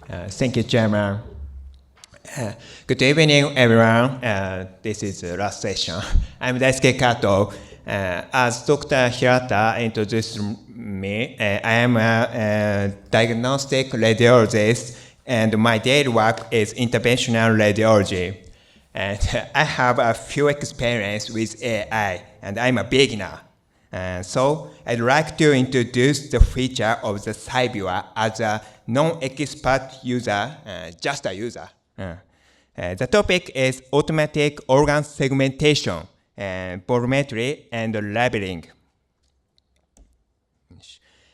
Thank you, Chairman. Good evening, everyone. This is the last session. I'm Daisuke KATOH. As Dr. Hirata introduced me, I am a diagnostic radiologist, and my daily work is interventional radiology. And I have a few experience with AI, and I'm a beginner. So I'd like to introduce the feature of the Cyviewer as a non-expert user, just a user. The topic is automatic organ segmentation, volumetry, and labeling.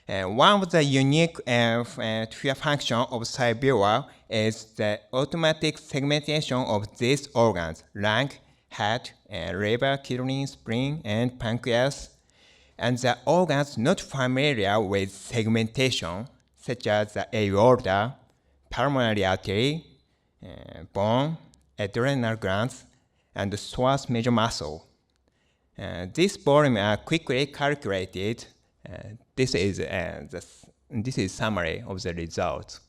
One of the unique feature functions of Cyviewer is the automatic segmentation of these organs: lung, heart, liver, kidney, spleen, and pancreas. And the organs not familiar with segmentation, such as the aorta, pulmonary artery, bone, adrenal glands, and the psoas major muscle. These volumes are quickly calculated. This is summary of the results.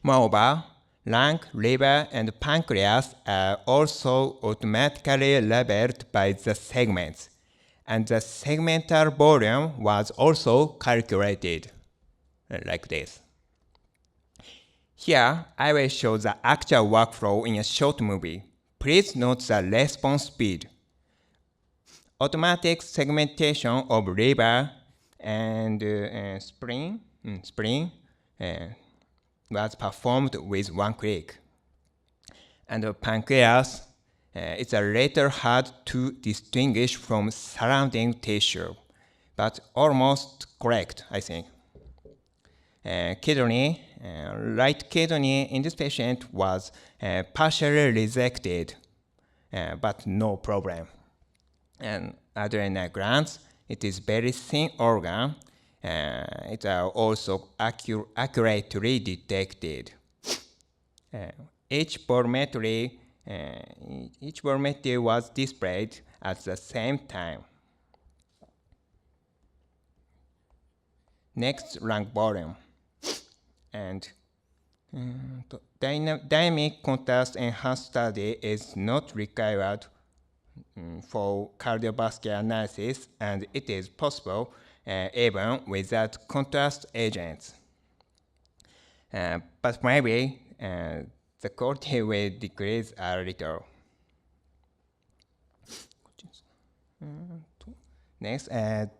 Moreover, lung, liver, and pancreas are also automatically labeled by the segments, and the segmental volume was also calculated like this. Here, I will show the actual workflow in a short movie. Please note the response speed. Automatic segmentation of liver and spleen was performed with one click. And the pancreas, it's a little hard to distinguish from surrounding tissue, but almost correct, I think. Kidney, right kidney in this patient was partially resected, but no problem. And adrenal glands, it is very thin organ. It are also accurately detected. Each volumetry was displayed at the same time. Next, lung volume. And dynamic contrast enhanced study is not required for cardiovascular analysis, and it is possible even without contrast agents. But maybe the quality will decrease a little. Next,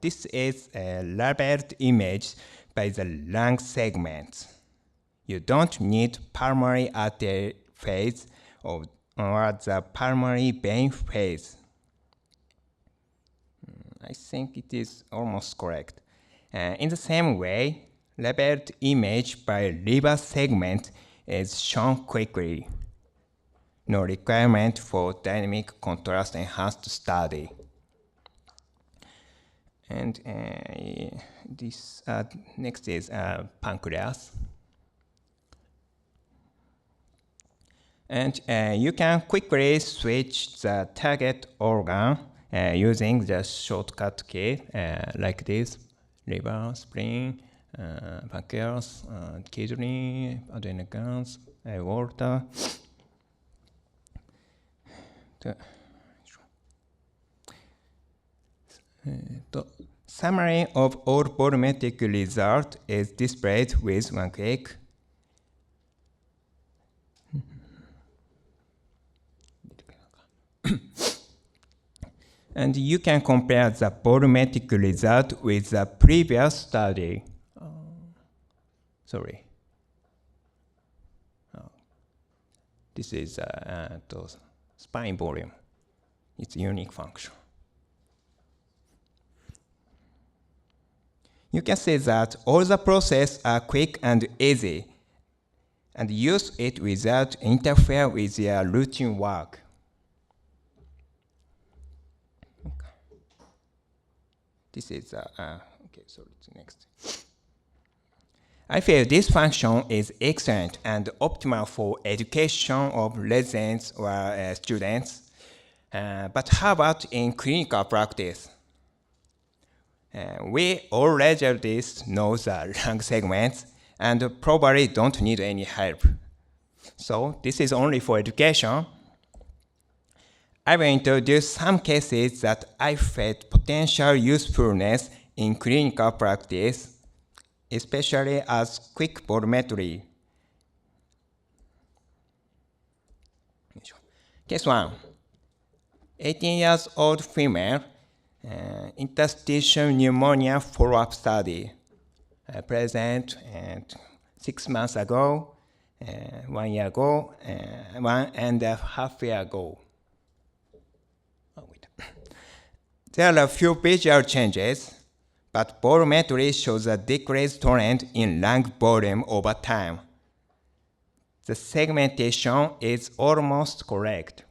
this is a labeled image by the lung segments. You don't need pulmonary artery phase or the pulmonary vein phase. I think it is almost correct. In the same way, labeled image by liver segment is shown quickly. No requirement for dynamic contrast enhanced study. And this next is pancreas. And you can quickly switch the target organ using the shortcut key like this: liver, spleen, pancreas, kidney, adrenal glands, aorta. The summary of all volumetric results is displayed with one click. And you can compare the volumetric result with the previous study. This is the spine volume. It's a unique function. You can see that all the processes are quick and easy, and use it without interfere with your routine work. This is next. I feel this function is excellent and optimal for education of residents or students. But how about in clinical practice? We all radiologists know the lung segments, and probably don't need any help. So this is only for education. I will introduce some cases that I felt potential usefulness in clinical practice, especially as quick volumetry. Case 1. 18 years old female, interstitial pneumonia follow-up study. Present 6 months ago, 1 year ago, 1.5 years ago. There are a few visual changes, but volumetry shows a decreased trend in lung volume over time. The segmentation is almost correct.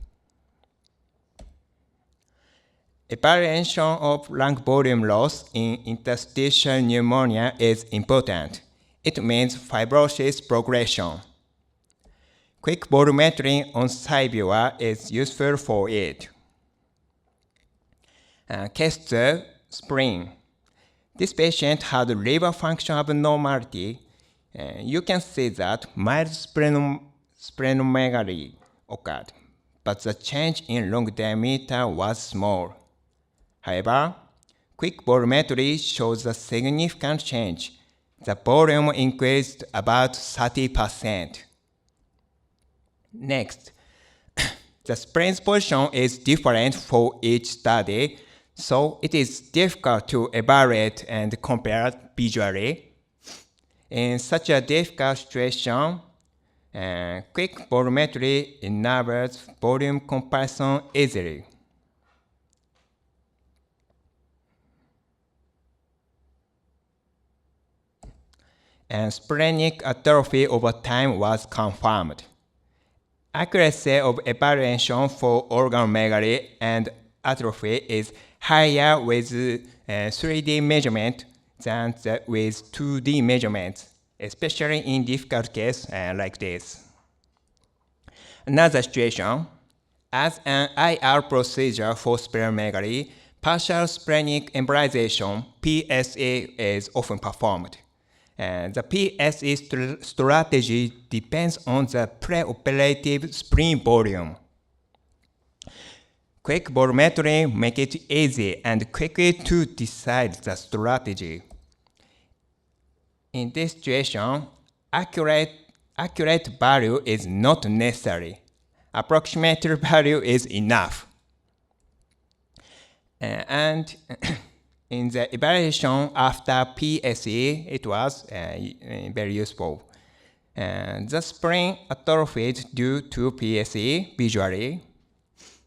Evaluation of lung volume loss in interstitial pneumonia is important. It means fibrosis progression. Quick volumetry on side viewer is useful for it. Case 2, spleen. This patient had liver function abnormality. You can see that mild splenomegaly occurred, but the change in lung diameter was small. However, quick volumetry shows a significant change. The volume increased about 30%. Next, the spleen's position is different for each study, so it is difficult to evaluate and compare visually. In such a difficult situation, quick volumetry enables volume comparison easily. And splenic atrophy over time was confirmed. Accuracy of evaluation for organomegaly and atrophy is higher with 3D measurement than with 2D measurements, especially in difficult cases like this. Another situation, as an IR procedure for splenomegaly, partial splenic embolization (PSE) is often performed. The PSE strategy depends on the preoperative spleen volume. Quick volumetry makes it easy and quickly to decide the strategy. In this situation, accurate value is not necessary. Approximate value is enough. And in the evaluation after PSE, it was very useful. The spleen atrophied due to PSE visually,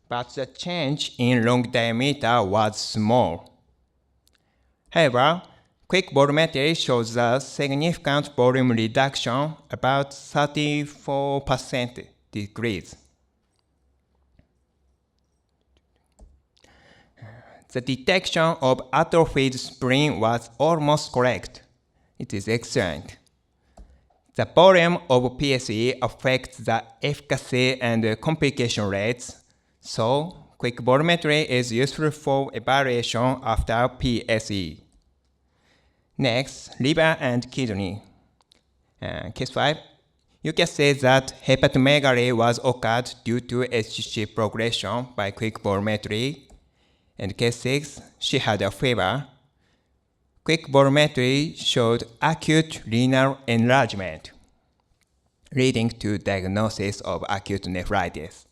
but the change in lung diameter was small. However, quick volumetry shows a significant volume reduction, about 34% decrease. The detection of atrophied spleen was almost correct. It is excellent. The volume of PSE affects the efficacy and complication rates, so quick volumetry is useful for evaluation after PSE. Next, liver and kidney. Case 5. You can see that hepatomegaly was occurred due to HCC progression by quick volumetry. In case 6, she had a fever. Quick volumetry showed acute renal enlargement, leading to diagnosis of acute nephritis.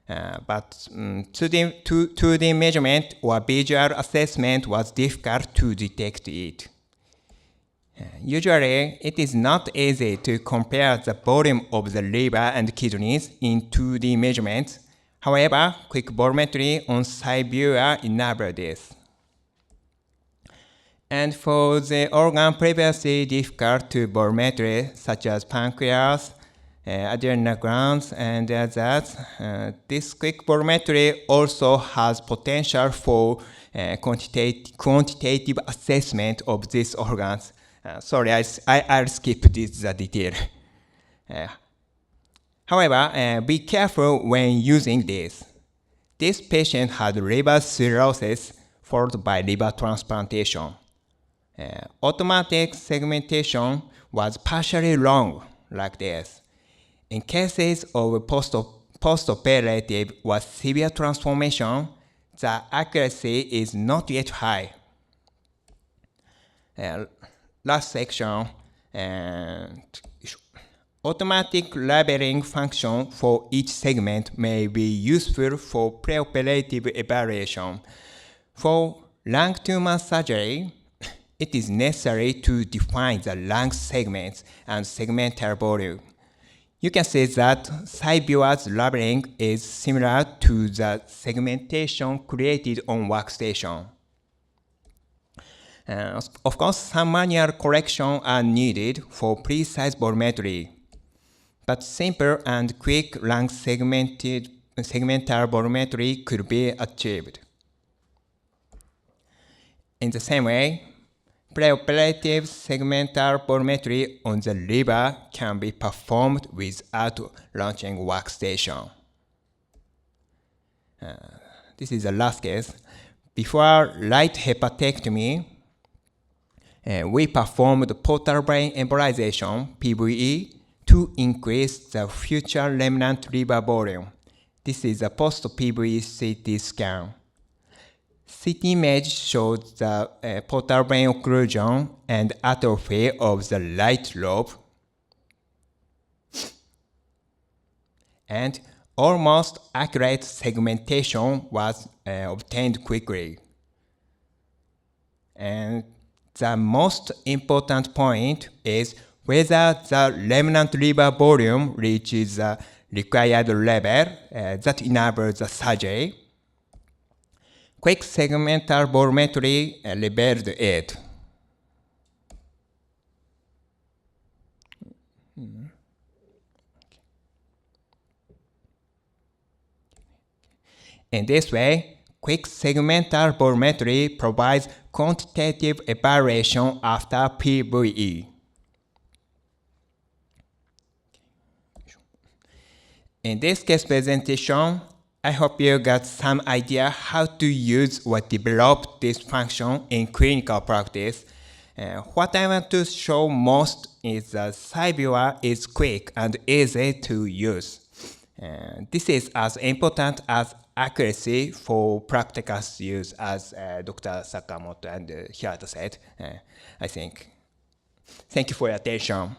But 2D measurement or visual assessment was difficult to detect it. Usually, it is not easy to compare the volume of the liver and kidneys in 2D measurements. However, quick volumetry on side viewer enables this. And for the organ previously difficult to volumetry, such as pancreas, adrenal glands, and others, this quick volumetry also has potential for quantitative assessment of these organs. Sorry, I'll skip the detail. However, be careful when using this. This patient had liver cirrhosis followed by liver transplantation. Automatic segmentation was partially wrong, like this. In cases of post-operative or severe transformation, the accuracy is not yet high. Last section, automatic labeling function for each segment may be useful for preoperative evaluation. For lung tumor surgery, it is necessary to define the lung segments and segmental volume. You can see that CyViewer's labeling is similar to the segmentation created on workstation. Of course, some manual corrections are needed for precise volumetry, but simple and quick lung segmental volumetry could be achieved. In the same way, preoperative segmental volumetry on the liver can be performed without launching workstation. This is the last case. Before right hepatectomy, we performed portal vein embolization, PVE, to increase the future remnant liver volume. This is a post-PVE CT scan. CT image shows the portal vein occlusion and atrophy of the right lobe, and almost accurate segmentation was obtained quickly. And the most important point is whether the remnant liver volume reaches the required level that enables the surgery. Quick segmental volumetry revealed it. In this way, quick segmental volumetry provides quantitative evaluation after PVE. In this case presentation, I hope you got some idea how to use or develop this function in clinical practice. What I want to show most is that CyViewer is quick and easy to use. This is as important as accuracy for practical use, as Dr. Sakamoto and Hirata said, I think. Thank you for your attention.